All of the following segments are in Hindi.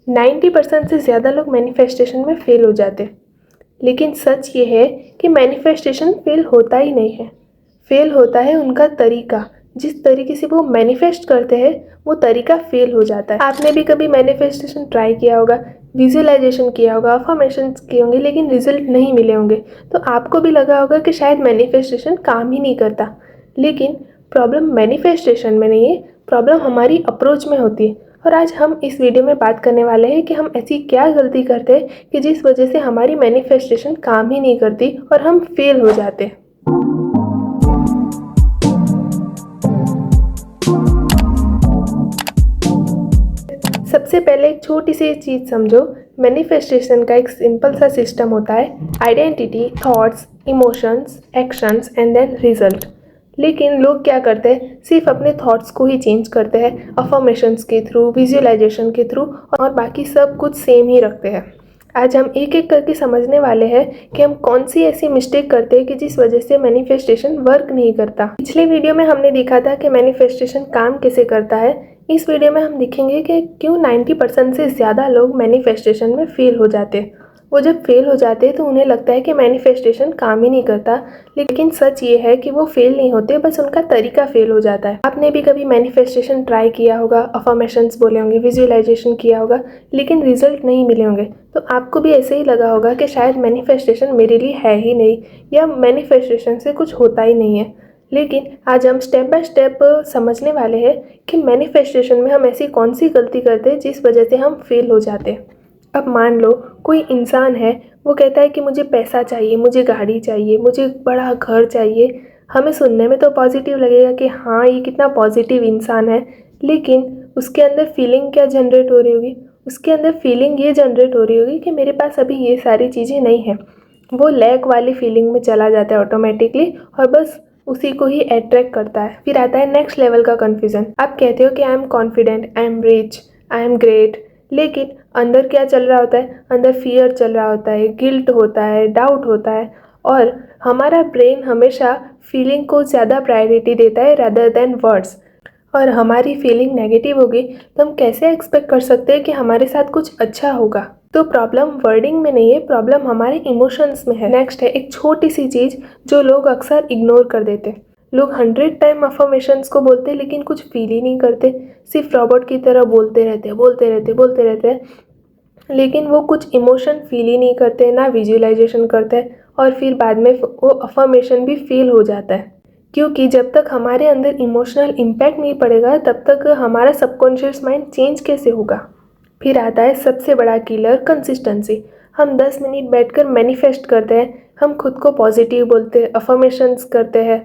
90% से ज़्यादा लोग मैनिफेस्टेशन में फ़ेल हो जाते हैं। लेकिन सच ये है कि मैनिफेस्टेशन फ़ेल होता ही नहीं है। फ़ेल होता है उनका तरीका। जिस तरीके से वो मैनिफेस्ट करते हैं वो तरीका फ़ेल हो जाता है। आपने भी कभी मैनिफेस्टेशन ट्राई किया होगा, विजुअलाइजेशन किया होगा, अफर्मेशंस किए होंगे, लेकिन रिजल्ट नहीं मिले होंगे। तो आपको भी लगा होगा कि शायद मैनिफेस्टेशन काम ही नहीं करता। लेकिन प्रॉब्लम मैनिफेस्टेशन में नहीं है, प्रॉब्लम हमारी अप्रोच में होती है। और आज हम इस वीडियो में बात करने वाले हैं कि हम ऐसी क्या गलती करते हैं कि जिस वजह से हमारी मैनिफेस्टेशन काम ही नहीं करती और हम फेल हो जाते हैं। सबसे पहले एक छोटी सी चीज़ समझो। मैनिफेस्टेशन का एक सिंपल सा सिस्टम होता है: identity, thoughts, emotions, actions and then result. लेकिन लोग क्या करते हैं, सिर्फ अपने थॉट्स को ही चेंज करते हैं अफर्मेशंस के थ्रू, विजुअलाइजेशन के थ्रू, और बाकी सब कुछ सेम ही रखते हैं। आज हम एक एक करके समझने वाले हैं कि हम कौन सी ऐसी मिस्टेक करते हैं कि जिस वजह से मैनिफेस्टेशन वर्क नहीं करता। पिछले वीडियो में हमने देखा था कि मैनिफेस्टेशन काम कैसे करता है। इस वीडियो में हम देखेंगे कि क्यों 90% से ज़्यादा लोग मैनिफेस्टेशन में फेल हो जाते हैं। वो जब फेल हो जाते हैं तो उन्हें लगता है कि मैनिफेस्टेशन काम ही नहीं करता, लेकिन सच ये है कि वो फेल नहीं होते, बस उनका तरीका फेल हो जाता है। आपने भी कभी मैनिफेस्टेशन ट्राई किया होगा, अफर्मेशंस बोले होंगे, विजुअलाइजेशन किया होगा, लेकिन रिजल्ट नहीं मिले होंगे। तो आपको भी ऐसे ही लगा होगा कि शायद मैनिफेस्टेशन मेरे लिए है ही नहीं, या मैनिफेस्टेशन से कुछ होता ही नहीं है। लेकिन आज हम स्टेप बाय स्टेप समझने वाले हैं कि मैनिफेस्टेशन में हम ऐसी कौन सी गलती करते हैं जिस वजह से हम फेल हो जाते हैं। अब मान लो कोई इंसान है, वो कहता है कि मुझे पैसा चाहिए, मुझे गाड़ी चाहिए, मुझे बड़ा घर चाहिए। हमें सुनने में तो पॉजिटिव लगेगा कि हाँ, ये कितना पॉजिटिव इंसान है, लेकिन उसके अंदर फीलिंग क्या जनरेट हो रही होगी? उसके अंदर फीलिंग ये जनरेट हो रही होगी कि मेरे पास अभी ये सारी चीज़ें नहीं हैं। वो लैक वाली फीलिंग में चला जाता है ऑटोमेटिकली, और बस उसी को ही अट्रैक्ट करता है। फिर आता है नेक्स्ट लेवल का कन्फ्यूज़न। आप कहते हो कि I am confident, I am rich, I am great, लेकिन अंदर क्या चल रहा होता है? अंदर फियर चल रहा होता है, गिल्ट होता है, डाउट होता है, और हमारा ब्रेन हमेशा फीलिंग को ज़्यादा प्रायोरिटी देता है रादर देन वर्ड्स। और हमारी फीलिंग नेगेटिव होगी तो हम कैसे एक्सपेक्ट कर सकते हैं कि हमारे साथ कुछ अच्छा होगा? तो प्रॉब्लम वर्डिंग में नहीं है, प्रॉब्लम हमारे इमोशंस में है। नेक्स्ट है एक छोटी सी चीज़ जो लोग अक्सर इग्नोर कर देते हैं। लोग 100 टाइम अफर्मेशंस को बोलते हैं लेकिन कुछ फील ही नहीं करते, सिर्फ रॉबोट की तरह बोलते रहते हैं, बोलते रहते हैं, बोलते रहते हैं, लेकिन वो कुछ इमोशन फील ही नहीं करते, ना विजुअलाइजेशन करते हैं, और फिर बाद में वो अफर्मेशन भी फील हो जाता है। क्योंकि जब तक हमारे अंदर इमोशनल इम्पैक्ट नहीं पड़ेगा तब तक हमारा सबकॉन्शियस माइंड चेंज कैसे होगा? फिर आता है सबसे बड़ा किलर, कंसिस्टेंसी। हम 10 मिनट बैठकर मैनिफेस्ट करते हैं, हम खुद को पॉजिटिव बोलते हैं, अफर्मेशंस करते हैं,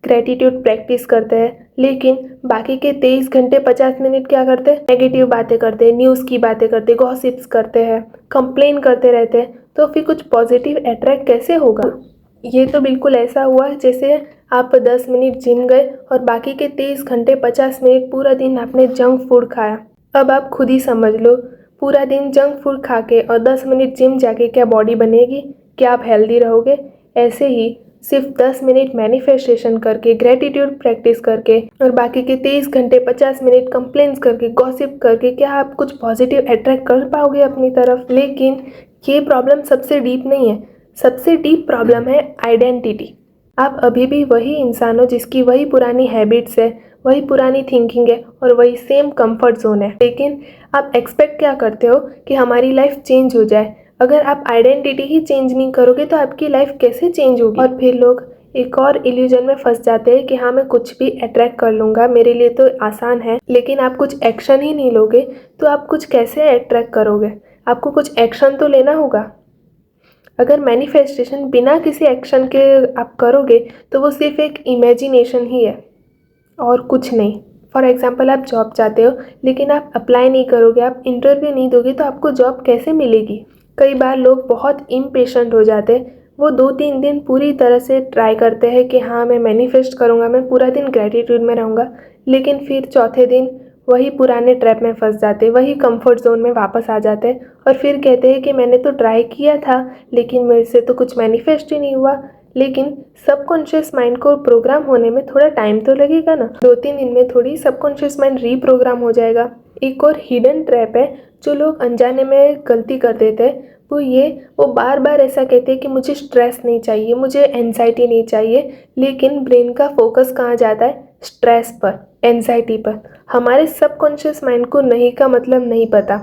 ग्रेटिट्यूड प्रैक्टिस करते हैं, लेकिन बाकी के 23 घंटे 50 मिनट क्या करते हैं? नेगेटिव बातें करते हैं, न्यूज़ की बातें करते हैं, गॉसिप्स करते हैं, कंप्लेन करते रहते हैं। तो फिर कुछ पॉजिटिव अट्रैक्ट कैसे होगा? ये तो बिल्कुल ऐसा हुआ जैसे आप 10 मिनट जिम गए और बाकी के 23 घंटे 50 मिनट पूरा दिन आपने जंक फूड खाया। अब आप खुद ही समझ लो, पूरा दिन जंक फूड खा के और 10 मिनट जिम जाके क्या बॉडी बनेगी? क्या आप हेल्दी रहोगे? ऐसे ही सिर्फ 10 मिनट मैनिफेस्टेशन करके, ग्रेटिट्यूड प्रैक्टिस करके, और बाकी के 23 घंटे 50 मिनट कंप्लेंट्स करके, गॉसिप करके, क्या आप कुछ पॉजिटिव अट्रैक्ट कर पाओगे अपनी तरफ? लेकिन ये प्रॉब्लम सबसे डीप नहीं है। सबसे डीप प्रॉब्लम है आइडेंटिटी। आप अभी भी वही इंसान हो जिसकी वही पुरानी हैबिट्स है, वही पुरानी थिंकिंग है और वही सेम कंफर्ट जोन है, लेकिन आप एक्सपेक्ट क्या करते हो कि हमारी लाइफ चेंज हो जाए। अगर आप आइडेंटिटी ही चेंज नहीं करोगे तो आपकी लाइफ कैसे चेंज होगी? और फिर लोग एक और इल्यूजन में फंस जाते हैं कि हाँ, मैं कुछ भी अट्रैक्ट कर लूँगा, मेरे लिए तो आसान है। लेकिन आप कुछ एक्शन ही नहीं लोगे तो आप कुछ कैसे अट्रैक्ट करोगे? आपको कुछ एक्शन तो लेना होगा। अगर मैनिफेस्टेशन बिना किसी एक्शन के आप करोगे तो वो सिर्फ एक इमेजिनेशन ही है और कुछ नहीं। फॉर एग्जाम्पल, आप जॉब चाहते हो लेकिन आप अप्लाई नहीं करोगे, आप इंटरव्यू नहीं दोगे, तो आपको जॉब कैसे मिलेगी? कई बार लोग बहुत इम्पेशेंट हो जाते हैं। वो 2-3 दिन पूरी तरह से ट्राई करते हैं कि हाँ, मैं मैनिफेस्ट करूँगा, मैं पूरा दिन ग्रेटिट्यूड में रहूँगा, लेकिन फिर चौथे दिन वही पुराने ट्रैप में फंस जाते, वही कंफर्ट जोन में वापस आ जाते हैं, और फिर कहते हैं कि मैंने तो ट्राई किया था लेकिन मेरे से तो कुछ मैनिफेस्ट ही नहीं हुआ। लेकिन सबकॉन्शियस माइंड को प्रोग्राम होने में थोड़ा टाइम तो लगेगा ना। 2-3 दिन में थोड़ी सबकॉन्शियस माइंड रीप्रोग्राम हो जाएगा। एक और हिडन ट्रैप है जो लोग अनजाने में गलती कर देते हैं वो बार बार ऐसा कहते हैं कि मुझे स्ट्रेस नहीं चाहिए, मुझे एनजाइटी नहीं चाहिए, लेकिन ब्रेन का फोकस कहाँ जाता है? स्ट्रेस पर, एनजाइटी पर। हमारे सबकॉन्शियस माइंड को नहीं का मतलब नहीं पता।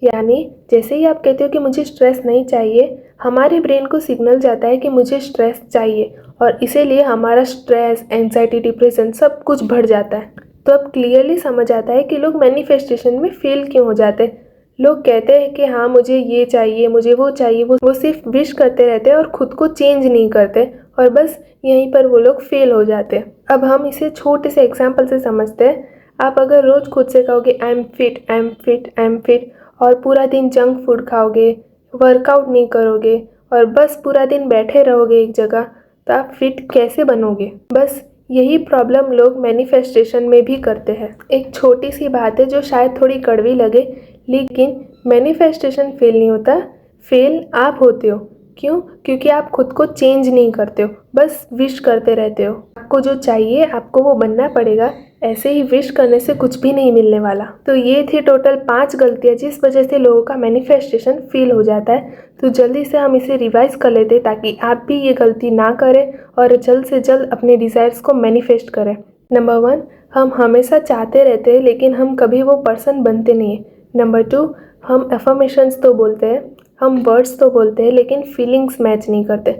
यानी जैसे ही आप कहते हो कि मुझे स्ट्रेस नहीं चाहिए, हमारे ब्रेन को सिग्नल जाता है कि मुझे स्ट्रेस चाहिए, और इसीलिए हमारा स्ट्रेस, एंजाइटी, डिप्रेशन सब कुछ बढ़ जाता है। तो अब क्लियरली समझ आता है कि लोग मैनिफेस्टेशन में फेल क्यों हो जाते हैं। लोग कहते हैं कि हाँ मुझे ये चाहिए, मुझे वो चाहिए, वो सिर्फ विश करते रहते हैं और खुद को चेंज नहीं करते, और बस यहीं पर वो लोग फेल हो जाते हैं। अब हम इसे छोटे से एग्जाम्पल से समझते हैं। आप अगर रोज़ खुद से कहोगे I am fit, I am fit, I am fit, और पूरा दिन जंक फूड खाओगे, वर्कआउट नहीं करोगे और बस पूरा दिन बैठे रहोगे एक जगह, तो आप फिट कैसे बनोगे? बस यही प्रॉब्लम लोग मैनिफेस्टेशन में भी करते हैं। एक छोटी सी बात है जो शायद थोड़ी कड़वी लगे, लेकिन मैनिफेस्टेशन फेल नहीं होता, फेल आप होते हो। क्यों? क्योंकि आप खुद को चेंज नहीं करते हो, बस विश करते रहते हो। आपको जो चाहिए आपको वो बनना पड़ेगा, ऐसे ही विश करने से कुछ भी नहीं मिलने वाला। तो ये थी टोटल 5 गलतियाँ जिस वजह से लोगों का मैनिफेस्टेशन फेल हो जाता है। तो जल्दी से हम इसे रिवाइज कर लेते ताकि आप भी ये गलती ना करें और जल्द से जल्द अपने डिज़ायर्स को मैनिफेस्ट करें। नंबर 1, हम हमेशा चाहते रहते हैं लेकिन हम कभी वो पर्सन बनते नहीं हैं। नंबर 2, हम अफर्मेशंस तो बोलते हैं, हम वर्ड्स तो बोलते हैं लेकिन फीलिंग्स मैच नहीं करते।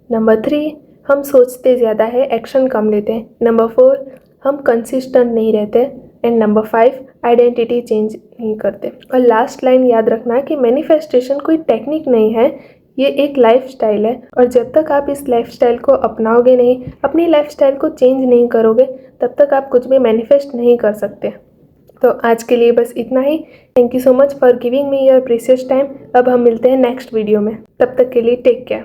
नंबर 3, हम सोचते ज़्यादा है, एक्शन कम लेते हैं। नंबर 4, हम कंसिस्टेंट नहीं रहते। एंड नंबर 5, आइडेंटिटी चेंज नहीं करते। और लास्ट लाइन याद रखना कि मैनिफेस्टेशन कोई टेक्निक नहीं है, ये एक लाइफस्टाइल है, और जब तक आप इस लाइफस्टाइल को अपनाओगे नहीं, अपनी लाइफस्टाइल को चेंज नहीं करोगे, तब तक आप कुछ भी मैनिफेस्ट नहीं कर सकते। तो आज के लिए बस इतना ही। Thank you so much for giving me your precious time. अब हम मिलते हैं नेक्स्ट वीडियो में, तब तक के लिए टेक केयर।